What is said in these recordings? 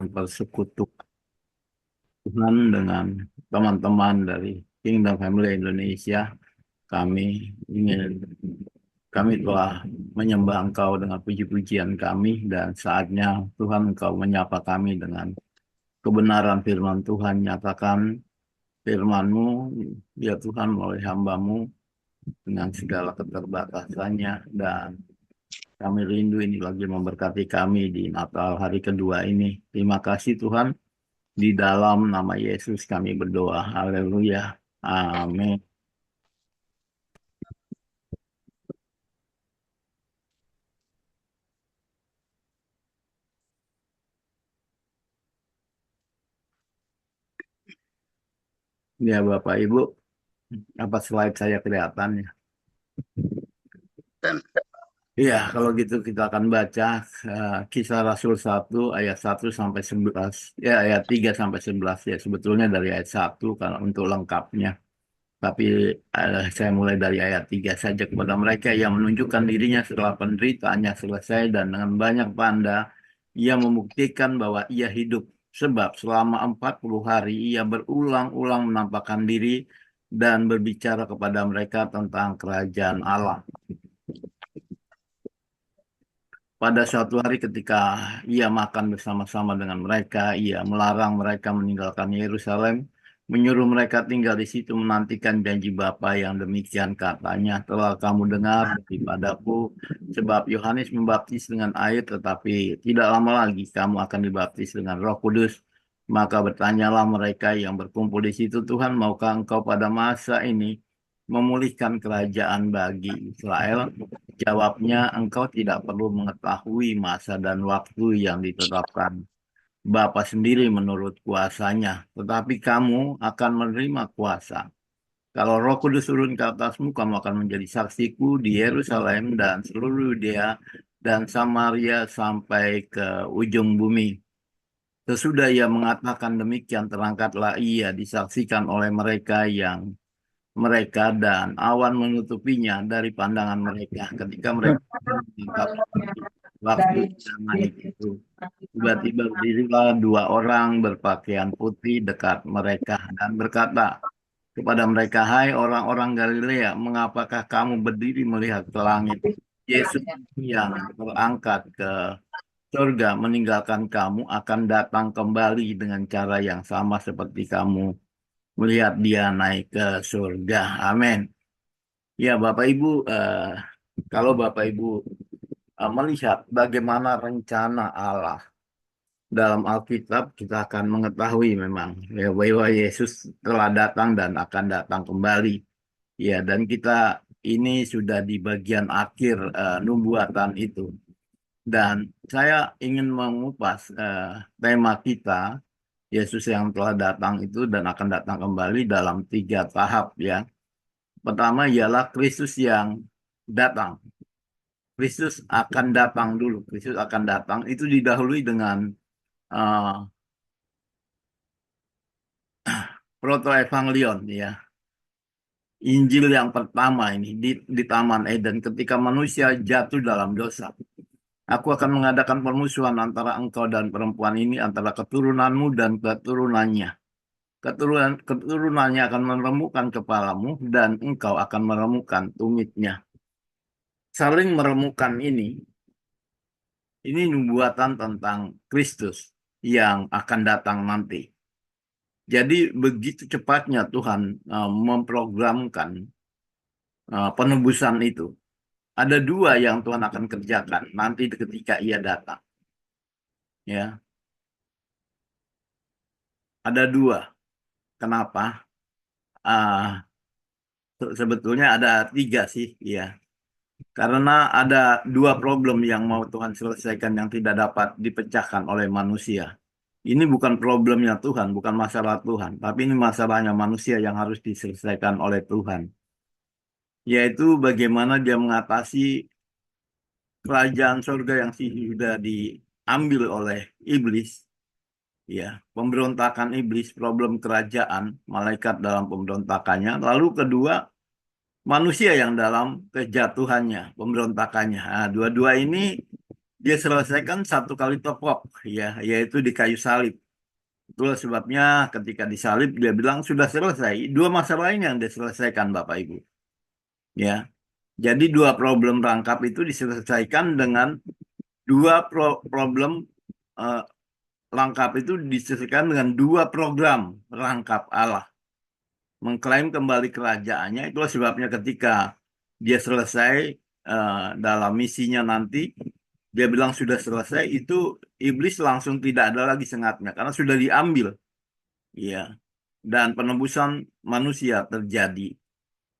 bersekutu Tuhan dengan teman-teman dari Kingdom Family Indonesia. Kami ingin kami telah menyembah Engkau dengan puji-pujian kami dan saatnya Tuhan Engkau menyapa kami dengan kebenaran firman Tuhan. Nyatakan firman-Mu ya Tuhan melalui hamba-Mu dengan segala keterbatasannya dan kami rindu ini lagi memberkati kami di Natal hari kedua ini. Terima kasih Tuhan. Di dalam nama Yesus kami berdoa. Haleluya. Amin. Ya Bapak Ibu, apa slide saya kelihatannya? Dan Iya, kalau gitu kita akan baca Kisah Rasul 1 ayat 1 sampai 11. Ya, ayat 3 sampai 11 ya. Sebetulnya dari ayat 1 karena untuk lengkapnya. Tapi saya mulai dari ayat 3 saja. Kepada mereka yang menunjukkan dirinya setelah penderitaannya selesai dan dengan banyak tanda, ia membuktikan bahwa ia hidup. Sebab selama 40 hari ia berulang-ulang menampakkan diri dan berbicara kepada mereka tentang kerajaan Allah. Pada suatu hari ketika ia makan bersama-sama dengan mereka, ia melarang mereka meninggalkan Yerusalem, menyuruh mereka tinggal di situ menantikan janji Bapa yang demikian katanya, telah kamu dengar daripadaku, sebab Yohanes membaptis dengan air, tetapi tidak lama lagi kamu akan dibaptis dengan Roh Kudus. Maka bertanyalah mereka yang berkumpul di situ, Tuhan, maukah engkau pada masa ini memulihkan kerajaan bagi Israel? Jawabnya, engkau tidak perlu mengetahui masa dan waktu yang ditetapkan Bapa sendiri menurut kuasanya, tetapi kamu akan menerima kuasa. Kalau Roh Kudus turun ke atasmu, kamu akan menjadi saksiku di Yerusalem dan seluruh Yudea dan Samaria sampai ke ujung bumi. Sesudah ia mengatakan demikian, terangkatlah ia disaksikan oleh mereka dan awan menutupinya dari pandangan mereka ketika mereka menangkap waktu sedang naik itu. Tiba-tiba berdirilah dua orang berpakaian putih dekat mereka dan berkata kepada mereka, "Hai orang-orang Galilea, mengapakah kamu berdiri melihat ke langit? Yesus yang terangkat ke surga meninggalkan kamu akan datang kembali dengan cara yang sama seperti kamu melihat dia naik ke surga." Amin. Ya, Bapak Ibu, kalau Bapak Ibu melihat bagaimana rencana Allah dalam Alkitab, kita akan mengetahui memang ya, bahwa Yesus telah datang dan akan datang kembali. Ya, dan kita ini sudah di bagian akhir nubuatan itu. Dan saya ingin mengupas tema kita, Yesus yang telah datang itu dan akan datang kembali dalam 3 tahap ya. Pertama ialah Kristus yang datang. Kristus akan datang dulu. Kristus akan datang itu didahului dengan uh, protoevangelion ya. Injil yang pertama ini di Taman Eden ketika manusia jatuh dalam dosa. Aku akan mengadakan permusuhan antara engkau dan perempuan ini, antara keturunanmu dan keturunannya. Keturunannya akan meremukkan kepalamu dan engkau akan meremukkan tumitnya. Saling meremukkan ini nubuatan tentang Kristus yang akan datang nanti. Jadi begitu cepatnya Tuhan memprogramkan penebusan itu. Ada dua yang Tuhan akan kerjakan nanti ketika Ia datang. Ya, ada dua. Kenapa? Ah, sebetulnya ada tiga sih, ya. Karena ada dua problem yang mau Tuhan selesaikan yang tidak dapat dipecahkan oleh manusia. Ini bukan problemnya Tuhan, bukan masalah Tuhan, tapi ini masalahnya manusia yang harus diselesaikan oleh Tuhan. Yaitu bagaimana dia mengatasi kerajaan surga yang sudah diambil oleh iblis, ya, pemberontakan iblis, problem kerajaan, malaikat dalam pemberontakannya. Lalu kedua, manusia yang dalam kejatuhannya, pemberontakannya. Nah, dua-dua ini dia selesaikan satu kali topok, ya, yaitu di kayu salib. Itulah sebabnya ketika disalib dia bilang sudah selesai. Dua masalah lain yang dia selesaikan, Bapak Ibu. Ya, jadi dua problem rangkap itu diselesaikan dengan dua problem eh, rangkap itu diselesaikan dengan dua program rangkap Allah. Mengklaim kembali kerajaannya, itulah sebabnya ketika dia selesai dalam misinya nanti, dia bilang sudah selesai, itu iblis langsung tidak ada lagi sengatnya karena sudah diambil, ya, dan penebusan manusia terjadi.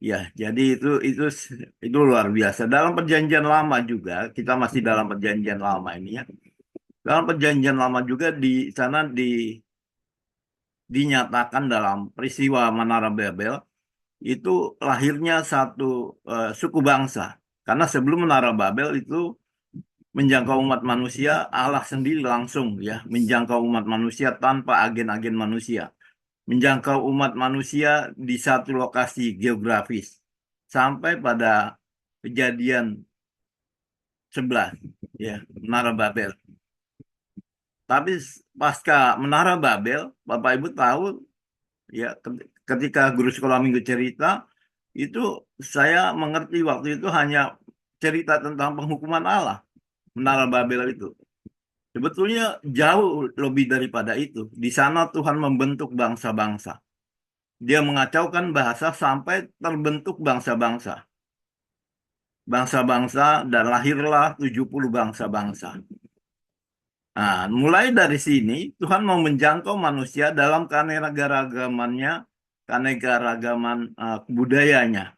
Ya, jadi itu luar biasa. Dalam perjanjian lama juga, kita masih dalam perjanjian lama ini, ya. Dalam perjanjian lama juga di sana dinyatakan dalam peristiwa Menara Babel itu lahirnya satu suku bangsa. Karena sebelum Menara Babel itu menjangkau umat manusia, Allah sendiri langsung, ya, menjangkau umat manusia tanpa agen-agen manusia. Menjangkau umat manusia di satu lokasi geografis. Sampai pada kejadian 11, ya, Menara Babel. Tapi pasca Menara Babel, Bapak Ibu tahu, ya, ketika guru sekolah minggu cerita, itu saya mengerti waktu itu hanya cerita tentang penghukuman Allah, Menara Babel itu. Sebetulnya jauh lebih daripada itu. Di sana Tuhan membentuk bangsa-bangsa. Dia mengacaukan bahasa sampai terbentuk bangsa-bangsa. Bangsa-bangsa dan lahirlah 70 bangsa-bangsa. Nah, mulai dari sini Tuhan mau menjangkau manusia dalam keanekaragamannya, keanekaragaman budayanya.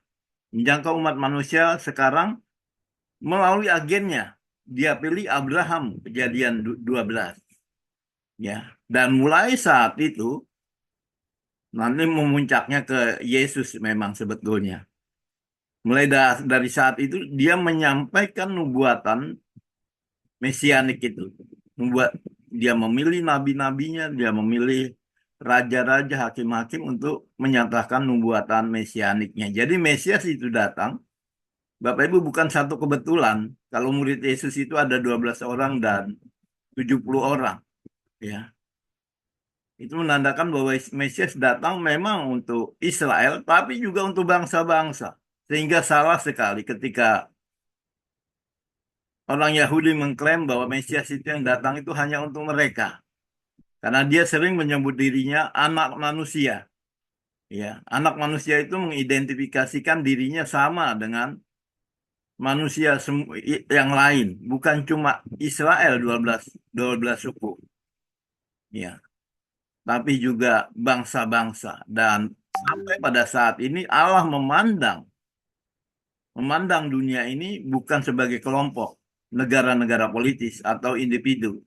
Menjangkau umat manusia sekarang melalui agennya. Dia pilih Abraham, Kejadian 12. Ya. Dan mulai saat itu nanti memuncaknya ke Yesus memang sebetulnya. Mulai dari saat itu dia menyampaikan nubuatan mesianik itu. Membuat dia memilih nabi-nabinya, dia memilih raja-raja, hakim-hakim untuk menyatakan nubuatan mesianiknya. Jadi Mesias itu datang, Bapak Ibu, bukan satu kebetulan. Kalau murid Yesus itu ada 12 orang dan 70 orang, ya. Itu menandakan bahwa Mesias datang memang untuk Israel, tapi juga untuk bangsa-bangsa. Sehingga salah sekali ketika orang Yahudi mengklaim bahwa Mesias itu yang datang itu hanya untuk mereka. Karena dia sering menyebut dirinya anak manusia. Ya, anak manusia itu mengidentifikasikan dirinya sama dengan manusia yang lain, bukan cuma Israel 12 suku. Ya, tapi juga bangsa-bangsa, dan sampai pada saat ini Allah memandang dunia ini bukan sebagai kelompok negara-negara politis atau individu.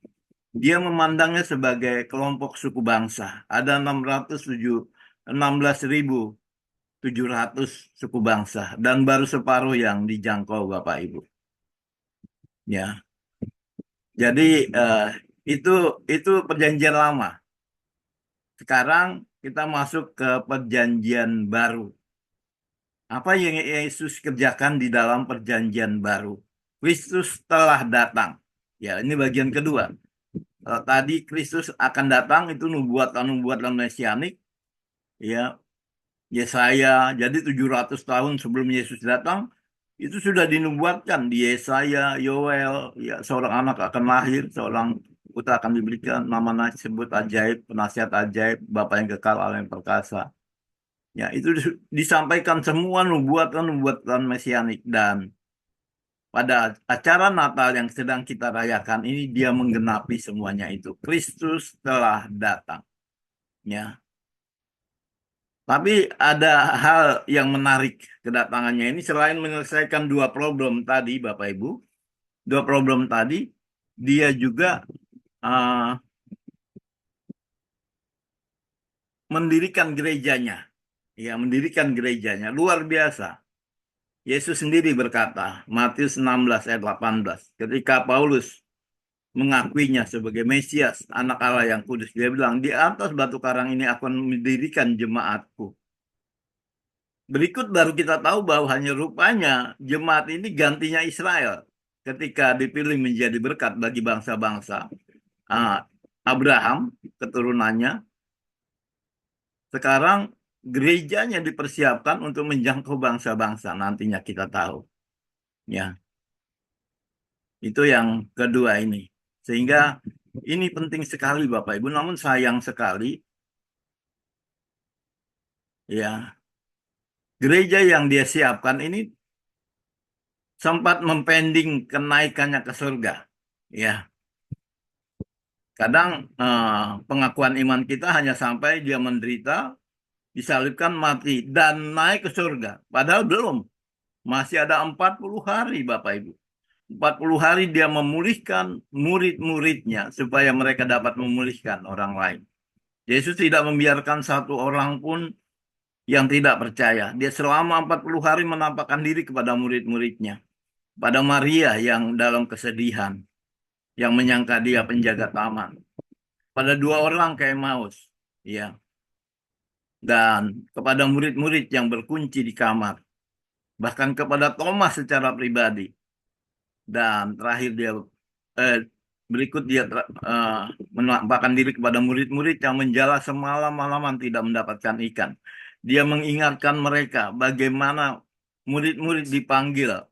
Dia memandangnya sebagai kelompok suku bangsa. Ada 16.700 suku bangsa dan baru separuh yang dijangkau, Bapak Ibu. Ya. Jadi itu itu perjanjian lama. Sekarang kita masuk ke perjanjian baru. Apa yang Yesus kerjakan di dalam perjanjian baru? Kristus telah datang. Ya, ini bagian kedua. Tadi Kristus akan datang itu nubuatan mesianik, ya, Yesaya. Jadi 700 tahun sebelum Yesus datang itu sudah dinubuatkan di Yesaya, Yoel, ya, seorang anak akan lahir, seorang putra akan diberikan, namanya disebut ajaib, penasihat ajaib, Bapa yang kekal, Allah yang perkasa. Ya, itu disampaikan semua nubuatan mesianik, dan pada acara Natal yang sedang kita rayakan ini dia menggenapi semuanya itu. Kristus telah datang. Ya. Tapi ada hal yang menarik kedatangannya ini, selain menyelesaikan dua problem tadi, Bapak Ibu, dua problem tadi, dia juga uh, mendirikan gerejanya. Ya, mendirikan gerejanya. Luar biasa. Yesus sendiri berkata, Matius 16 ayat 18, ketika Paulus mengakuinya sebagai Mesias, anak Allah yang kudus, dia bilang, di atas batu karang ini akan mendirikan jemaatku. Berikut baru kita tahu bahwa hanya rupanya jemaat ini gantinya Israel. ketika dipilih menjadi berkat bagi bangsa-bangsa, Abraham, keturunannya, sekarang gerejanya dipersiapkan untuk menjangkau bangsa-bangsa, nantinya kita tahu. Ya, itu yang kedua ini. Sehingga ini penting sekali Bapak Ibu, namun sayang sekali ya, gereja yang dia siapkan ini sempat mempending kenaikannya ke surga. Ya, kadang pengakuan iman kita hanya sampai dia menderita, disalibkan, mati, dan naik ke surga. Padahal belum. Masih ada 40 hari Bapak Ibu. 40 hari dia memulihkan murid-muridnya supaya mereka dapat memulihkan orang lain. Yesus tidak membiarkan satu orang pun yang tidak percaya. Dia selama 40 hari menampakkan diri kepada murid-muridnya. Pada Maria yang dalam kesedihan, yang menyangka dia penjaga taman. Pada dua orang ke Emmaus, ya. Dan kepada murid-murid yang berkunci di kamar. Bahkan kepada Thomas secara pribadi. Dan terakhir dia eh, berikut dia menampakkan diri kepada murid-murid yang menjala semalam-malaman tidak mendapatkan ikan. Dia mengingatkan mereka bagaimana murid-murid dipanggil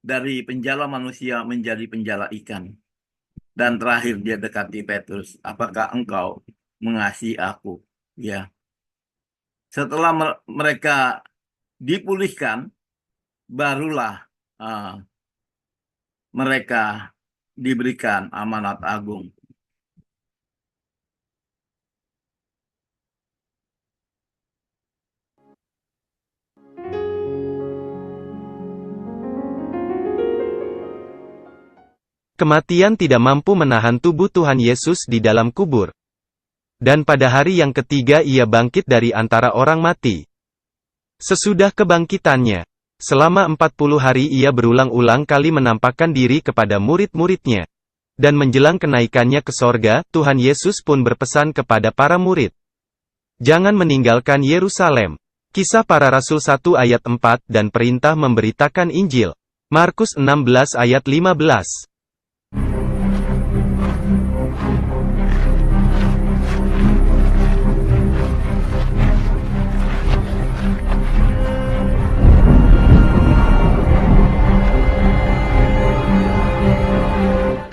dari penjala manusia menjadi penjala ikan. Dan terakhir dia dekati Petrus, apakah engkau mengasihi aku? Ya. Setelah mereka dipulihkan, barulah uh, mereka diberikan amanat agung. Kematian tidak mampu menahan tubuh Tuhan Yesus di dalam kubur. Dan pada hari yang ketiga ia bangkit dari antara orang mati. Sesudah kebangkitannya, selama 40 hari ia berulang-ulang kali menampakkan diri kepada murid-muridnya. Dan menjelang kenaikannya ke sorga, Tuhan Yesus pun berpesan kepada para murid. Jangan meninggalkan Yerusalem. Kisah Para Rasul 1 ayat 4 dan perintah memberitakan Injil. Markus 16 ayat 15.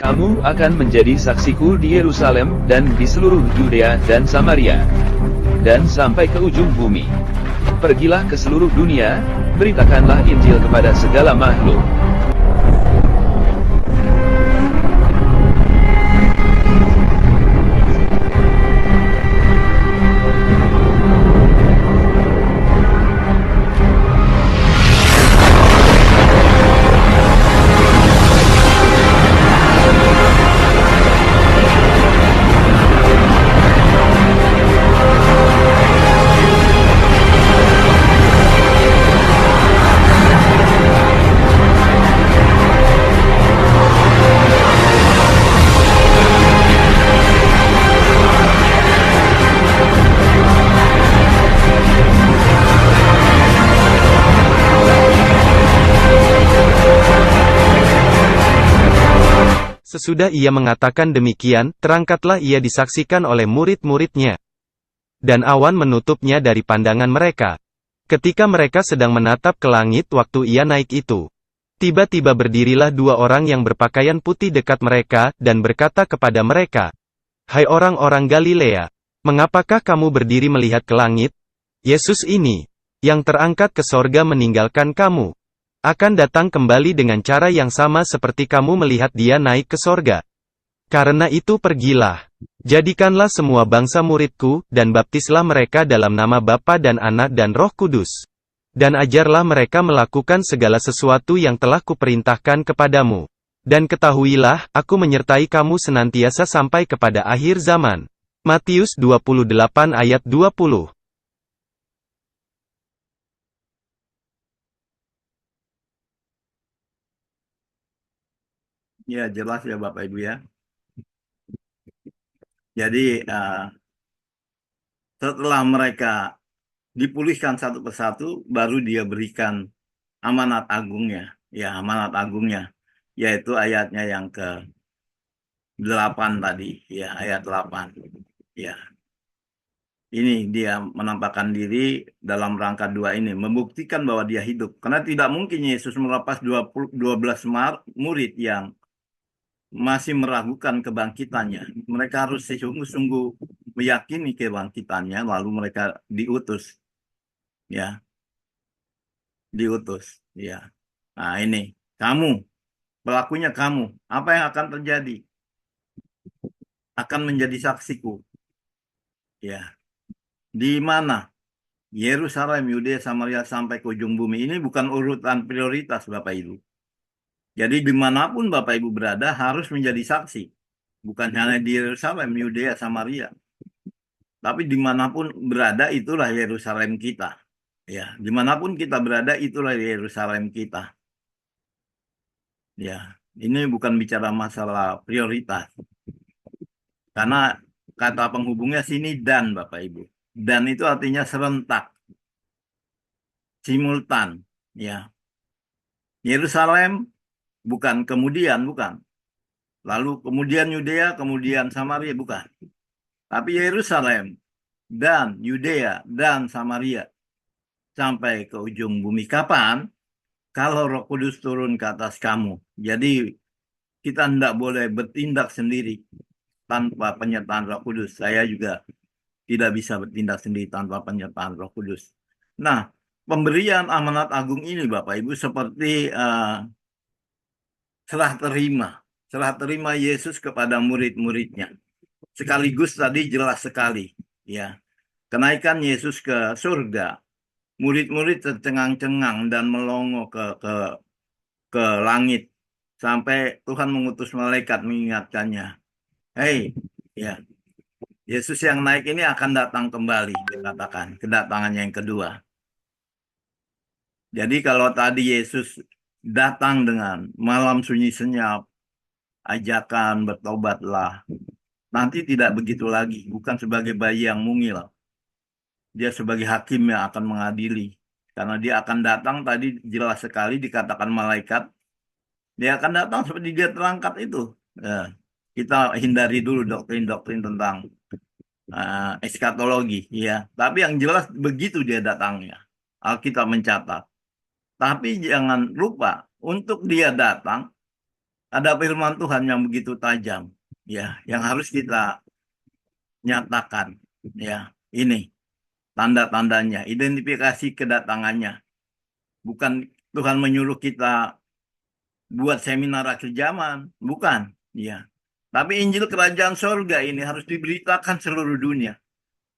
Kamu akan menjadi saksiku di Yerusalem dan di seluruh Yudea dan Samaria, dan sampai ke ujung bumi. Pergilah ke seluruh dunia, beritakanlah Injil kepada segala makhluk. Sesudah ia mengatakan demikian, terangkatlah ia disaksikan oleh murid-muridnya. Dan awan menutupnya dari pandangan mereka. Ketika mereka sedang menatap ke langit waktu ia naik itu. Tiba-tiba berdirilah dua orang yang berpakaian putih dekat mereka, dan berkata kepada mereka, Hai orang-orang Galilea, mengapakah kamu berdiri melihat ke langit? Yesus ini, yang terangkat ke sorga meninggalkan kamu, akan datang kembali dengan cara yang sama seperti kamu melihat dia naik ke sorga. Karena itu pergilah, jadikanlah semua bangsa muridku, dan baptislah mereka dalam nama Bapa dan Anak dan Roh Kudus. Dan ajarlah mereka melakukan segala sesuatu yang telah kuperintahkan kepadamu. Dan ketahuilah, aku menyertai kamu senantiasa sampai kepada akhir zaman. Matius 28 ayat 20. Ya, jelas ya Bapak Ibu ya. Jadi setelah mereka dipulihkan satu persatu, baru dia berikan amanat agungnya. Ya, amanat agungnya. yaitu ayatnya yang ke-8 tadi, ya, ayat 8. Ya, ini dia menampakkan diri dalam rangka dua ini, membuktikan bahwa dia hidup. Karena tidak mungkin Yesus melepas 12 murid yang masih meragukan kebangkitannya. Mereka harus sungguh-sungguh meyakini kebangkitannya, lalu mereka diutus, ya, diutus, ya. Nah, ini kamu, pelakunya kamu. Apa yang akan terjadi? Akan menjadi saksiku, ya. Di mana? Yerusalem, Yudea, Samaria sampai ke ujung bumi. Ini bukan urutan prioritas, Bapak Ibu. Jadi dimanapun Bapak Ibu berada harus menjadi saksi. Bukan hanya di Yerusalem, Yudea, Samaria. Tapi dimanapun berada itulah Yerusalem kita. Ya, dimanapun kita berada itulah Yerusalem kita. Ya, ini bukan bicara masalah prioritas. Karena kata penghubungnya sini dan Bapak Ibu. Dan itu artinya serentak, simultan. Ya, Yerusalem bukan kemudian, bukan. Lalu kemudian Yudea, kemudian Samaria, bukan. Tapi Yerusalem dan Yudea dan Samaria sampai ke ujung bumi. Kapan? Kalau Roh Kudus turun ke atas kamu. Jadi kita tidak boleh bertindak sendiri tanpa penyertaan Roh Kudus. Saya juga tidak bisa bertindak sendiri tanpa penyertaan Roh Kudus. Nah, pemberian amanat agung ini Bapak Ibu seperti serah terima Yesus kepada murid-muridnya. Sekaligus tadi jelas sekali, ya. Kenaikan Yesus ke surga, murid-murid tercengang-cengang dan melongo ke langit sampai Tuhan mengutus malaikat mengingatkannya. Hei, ya, Yesus yang naik ini akan datang kembali, dikatakan, kedatangannya yang kedua. Jadi kalau tadi Yesus datang dengan malam sunyi senyap, ajakan bertobatlah, nanti tidak begitu lagi, bukan sebagai bayi yang mungil. Dia sebagai hakim yang akan mengadili. Karena dia akan datang, tadi jelas sekali dikatakan malaikat, dia akan datang seperti dia terangkat itu. Ya, kita hindari dulu doktrin-doktrin tentang eskatologi, ya. Tapi yang jelas begitu dia datangnya. Alkitab mencatat. Tapi jangan lupa, untuk dia datang, ada firman Tuhan yang begitu tajam, ya, yang harus kita nyatakan, ya. Ini tanda-tandanya, identifikasi kedatangannya. Bukan Tuhan menyuruh kita buat seminar akhir zaman, bukan, ya. Tapi Injil Kerajaan Sorga ini harus diberitakan seluruh dunia,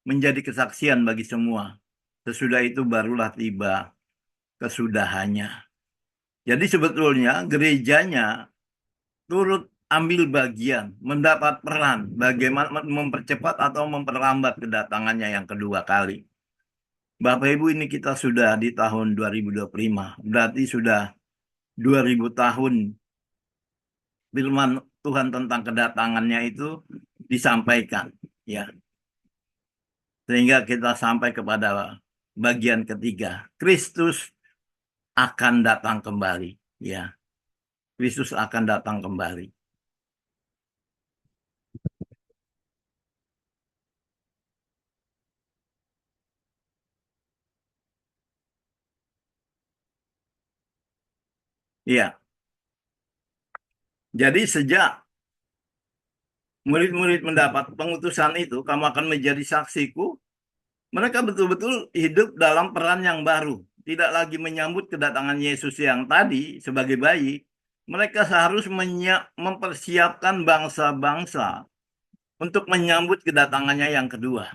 menjadi kesaksian bagi semua. Sesudah itu barulah tiba kesudahannya. Jadi sebetulnya gerejanya turut ambil bagian, mendapat peran bagaimana mempercepat atau memperlambat kedatangannya yang kedua kali. Bapak Ibu, ini kita sudah di tahun 2025, berarti sudah 2000 tahun firman Tuhan tentang kedatangannya itu disampaikan, ya. Sehingga kita sampai kepada bagian ketiga, Kristus akan datang kembali, ya. Kristus akan datang kembali. Iya. Jadi sejak murid-murid mendapat pengutusan itu, kamu akan menjadi saksiku. Mereka betul-betul hidup dalam peran yang baru. Tidak lagi menyambut kedatangan Yesus yang tadi sebagai bayi. Mereka seharusnya mempersiapkan bangsa-bangsa untuk menyambut kedatangannya yang kedua.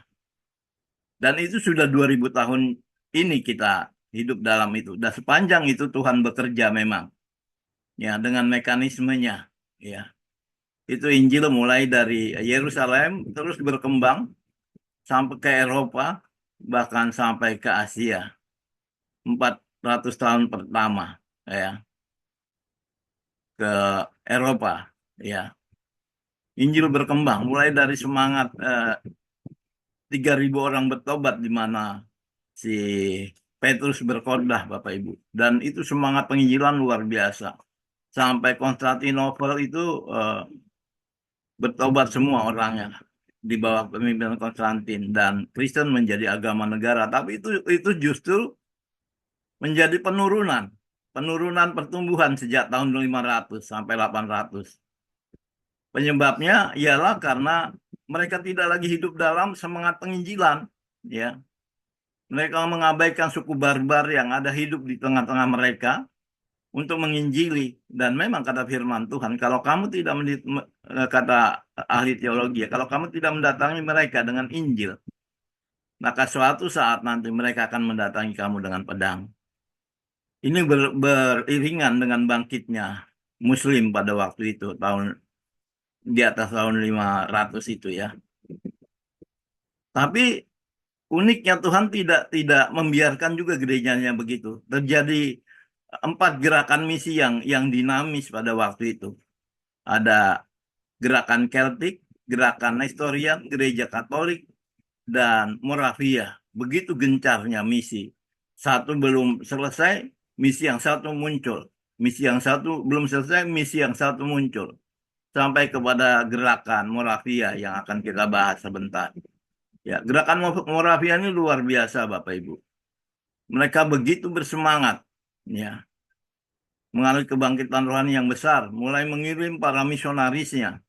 Dan itu sudah 2000 tahun ini kita hidup dalam itu. Dan sepanjang itu Tuhan bekerja memang. Ya, dengan mekanismenya. Ya. Itu Injil mulai dari Yerusalem terus berkembang sampai ke Eropa, bahkan sampai ke Asia. 400 tahun pertama, ya, ke Eropa, ya. Injil berkembang mulai dari semangat 3.000 orang bertobat di mana si Petrus berkhotbah, Bapak Ibu. Dan itu semangat penginjilan luar biasa. sampai Konstantinopel itu bertobat semua orangnya di bawah pemimpinan Konstantin dan Kristen menjadi agama negara. Tapi itu justru menjadi penurunan pertumbuhan sejak tahun 500 sampai 800. Penyebabnya ialah karena mereka tidak lagi hidup dalam semangat penginjilan, ya. Mereka mengabaikan suku barbar yang ada hidup di tengah-tengah mereka untuk menginjili. Dan memang kata firman Tuhan, kalau kamu tidak kata ahli teologi, ya, kalau kamu tidak mendatangi mereka dengan Injil, maka suatu saat nanti mereka akan mendatangi kamu dengan pedang. Ini beriringan dengan bangkitnya Muslim pada waktu itu, di atas tahun 500 itu ya. Tapi uniknya Tuhan tidak membiarkan juga gerejanya begitu. Terjadi 4 gerakan misi yang dinamis pada waktu itu. Ada gerakan Keltik, gerakan Nestorian, gereja Katolik, dan Moravia. Begitu gencarnya misi. Satu belum selesai, misi yang satu muncul. Misi yang satu belum selesai, misi yang satu muncul. Sampai kepada gerakan Moravia yang akan kita bahas sebentar. Ya, gerakan Moravia ini luar biasa, Bapak Ibu. Mereka begitu bersemangat, ya, mengalami kebangkitan rohani yang besar, mulai mengirim para misionarisnya.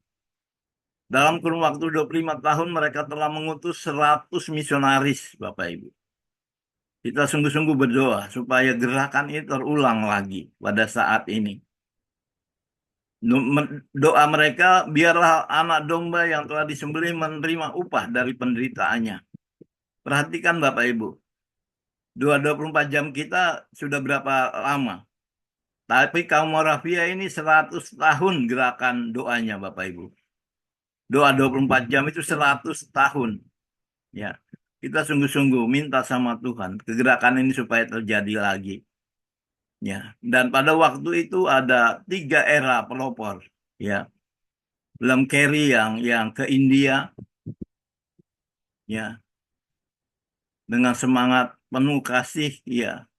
Dalam kurun waktu 25 tahun mereka telah mengutus 100 misionaris, Bapak Ibu. Kita sungguh-sungguh berdoa supaya gerakan ini terulang lagi pada saat ini. Doa mereka, biarlah anak domba yang telah disembelih menerima upah dari penderitaannya. Perhatikan Bapak Ibu, 24 jam kita sudah berapa lama? Tapi kaum Moravia ini 100 tahun gerakan doanya Bapak Ibu. Doa 24 jam itu 100 tahun. Ya, kita sungguh-sungguh minta sama Tuhan kegerakan ini supaya terjadi lagi. Ya, dan pada waktu itu ada 3 era pelopor. Ya, William Carey yang ke India. Ya, dengan semangat penuh kasih. Ya,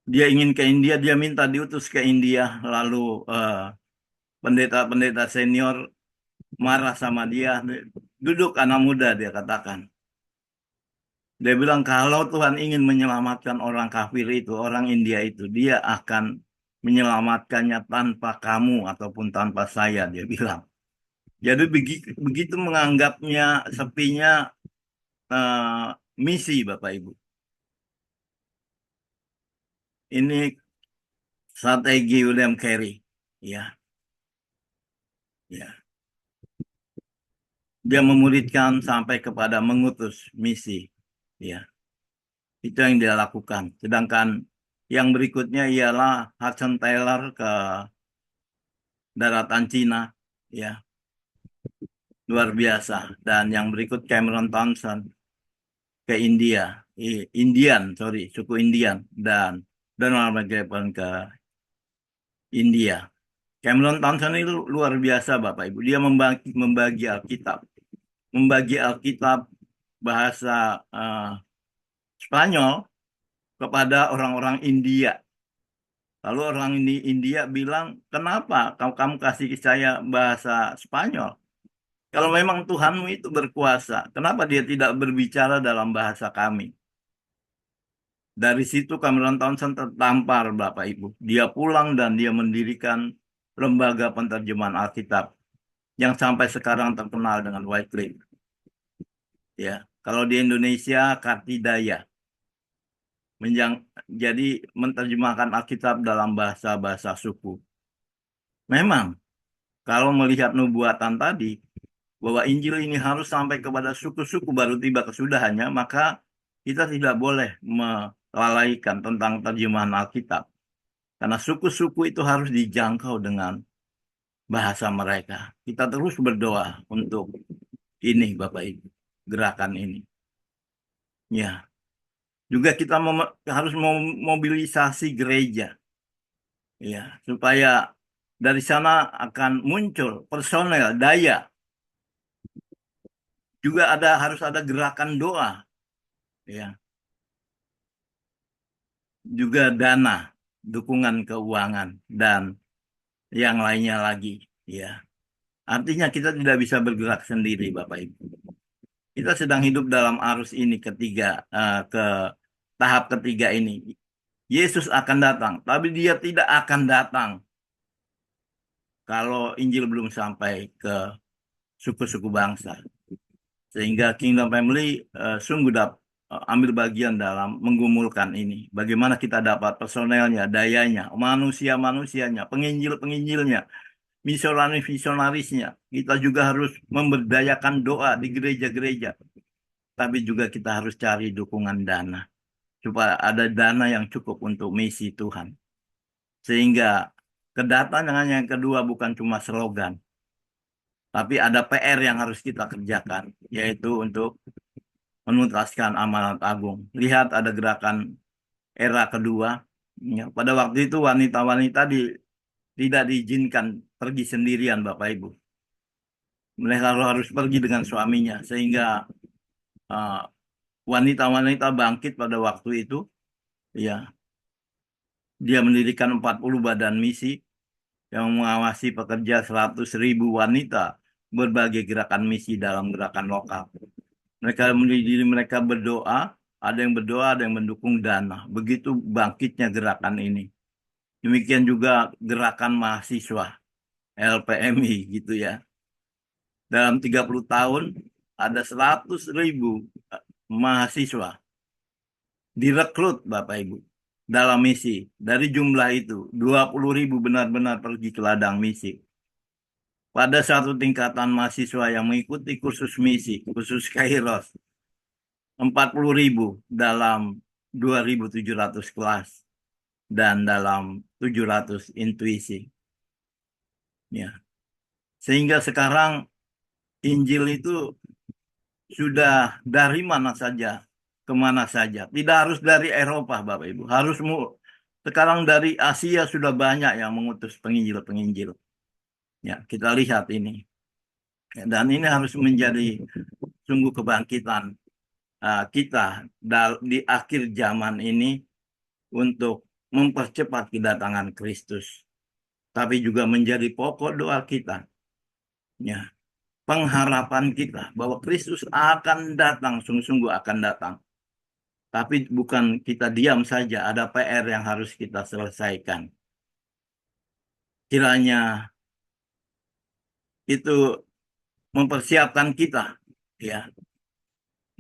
dia ingin ke India, dia minta diutus ke India. Lalu pendeta-pendeta senior marah sama dia. Duduk anak muda, dia katakan. Dia bilang kalau Tuhan ingin menyelamatkan orang kafir itu, orang India itu, dia akan menyelamatkannya tanpa kamu ataupun tanpa saya, dia bilang. Jadi begitu menganggapnya sepinya misi, Bapak Ibu. Ini strategi William Carey, ya, ya. Dia memuridkan sampai kepada mengutus misi, ya. Itu yang dia lakukan. Sedangkan yang berikutnya ialah Hudson Taylor ke daratan Cina, ya, luar biasa. Dan yang berikut Cameron Townsend ke India, suku Indian, dan Donald McGavin ke India. Cameron Townsend itu luar biasa, Bapak Ibu. Dia membagi Alkitab bahasa Spanyol kepada orang-orang India. Lalu orang India bilang, kenapa kamu kasih saya bahasa Spanyol? Kalau memang Tuhanmu itu berkuasa, kenapa dia tidak berbicara dalam bahasa kami? Dari situ Cameron Townsend tertampar, Bapak Ibu. Dia pulang dan dia mendirikan lembaga penterjemahan Alkitab yang sampai sekarang terkenal dengan Wycliffe. Ya, kalau di Indonesia Kartidaya. Jadi menerjemahkan Alkitab dalam bahasa-bahasa suku. Memang, kalau melihat nubuatan tadi, bahwa Injil ini harus sampai kepada suku-suku baru tiba kesudahannya, maka kita tidak boleh melalaikan tentang terjemahan Alkitab. Karena suku-suku itu harus dijangkau dengan bahasa mereka. Kita terus berdoa untuk ini, Bapak Ibu, gerakan ini. Ya, juga kita harus memobilisasi gereja, ya, supaya dari sana akan muncul personel, daya. Juga harus ada gerakan doa, ya. Juga dana. dukungan keuangan, dan yang lainnya lagi. Ya, artinya kita tidak bisa bergerak sendiri, Bapak Ibu. Kita sedang hidup dalam arus ini ke tahap ketiga ini. Yesus akan datang, tapi dia tidak akan datang kalau Injil belum sampai ke suku-suku bangsa. Sehingga Kingdom Family sungguh ambil bagian dalam menggumulkan ini. Bagaimana kita dapat personelnya, dayanya, manusia-manusianya, penginjil-penginjilnya, misionaris-misionarisnya. Kita juga harus memberdayakan doa di gereja-gereja. Tapi juga kita harus cari dukungan dana. Supaya ada dana yang cukup untuk misi Tuhan. Sehingga kedatangan yang kedua bukan cuma slogan. Tapi ada PR yang harus kita kerjakan. Yaitu untuk menuntaskan amanat agung. Lihat ada gerakan era kedua. Ya, pada waktu itu wanita-wanita tidak diizinkan pergi sendirian, Bapak Ibu. Mereka harus pergi dengan suaminya. Sehingga wanita-wanita bangkit pada waktu itu. Ya, dia mendirikan 40 badan misi yang mengawasi pekerja 100.000 wanita berbagai gerakan misi dalam gerakan lokal. Mereka berdoa, ada yang berdoa, ada yang mendukung dana. Begitu bangkitnya gerakan ini. Demikian juga gerakan mahasiswa, LPMI gitu ya. Dalam 30 tahun, ada 100.000 mahasiswa direkrut, Bapak Ibu, dalam misi. Dari jumlah itu, 20.000 benar-benar pergi ke ladang misi. Pada satu tingkatan mahasiswa yang mengikuti kursus misi, khusus Kairos, 40.000 dalam 2.700 kelas dan dalam 700 intuisi. Ya. Sehingga sekarang Injil itu sudah dari mana saja, kemana saja. Tidak harus dari Eropa, Bapak Ibu. Sekarang dari Asia sudah banyak yang mengutus penginjil-penginjil. Ya, kita lihat ini. Dan ini harus menjadi sungguh kebangkitan kita di akhir zaman ini untuk mempercepat kedatangan Kristus. Tapi juga menjadi pokok doa kita. Ya, pengharapan kita bahwa Kristus akan datang, sungguh-sungguh akan datang. Tapi bukan kita diam saja, ada PR yang harus kita selesaikan. Kiranya itu mempersiapkan kita ya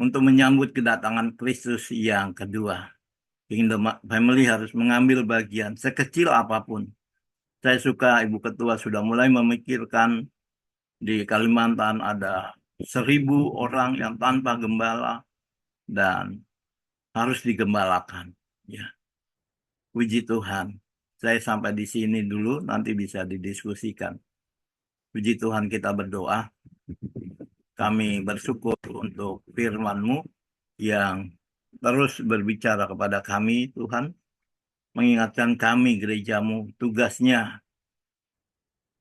untuk menyambut kedatangan Kristus yang kedua. Kingdom Family harus mengambil bagian sekecil apapun. Saya suka Ibu Ketua sudah mulai memikirkan di Kalimantan ada 1.000 orang yang tanpa gembala dan harus digembalakan. Ya, puji Tuhan. Saya sampai di sini dulu, nanti bisa didiskusikan. Puji Tuhan, kita berdoa. Kami bersyukur untuk firman-Mu yang terus berbicara kepada kami, Tuhan. Mengingatkan kami, gereja-Mu, tugasnya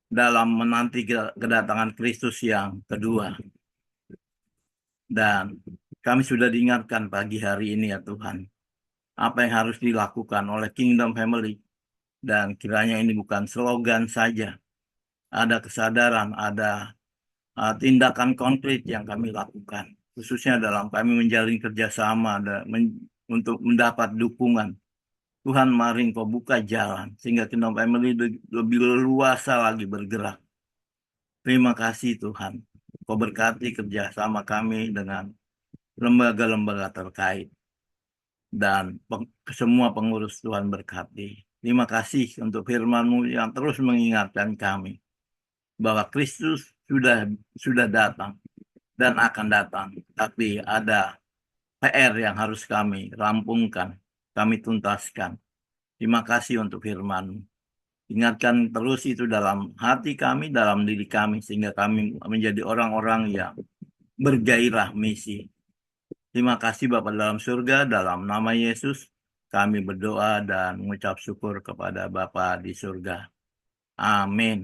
dalam menanti kedatangan Kristus yang kedua. Dan kami sudah diingatkan pagi hari ini ya Tuhan, apa yang harus dilakukan oleh Kingdom Family. Dan kiranya ini bukan slogan saja. Ada kesadaran, ada tindakan konkret yang kami lakukan. Khususnya dalam kami menjalin kerjasama untuk mendapat dukungan. Tuhan mari Engkau buka jalan sehingga Kingdom Family lebih leluasa lagi bergerak. Terima kasih Tuhan. Kau berkati kerjasama kami dengan lembaga-lembaga terkait. Dan semua pengurus Tuhan berkati. Terima kasih untuk firman-Mu yang terus mengingatkan kami bahwa Kristus sudah datang dan akan datang. Tapi ada PR yang harus kami rampungkan, kami tuntaskan. Terima kasih untuk firman-Mu. Ingatkan terus itu dalam hati kami, dalam diri kami, sehingga kami menjadi orang-orang yang bergairah misi. Terima kasih Bapa dalam surga, dalam nama Yesus, kami berdoa dan mengucap syukur kepada Bapa di surga. Amin.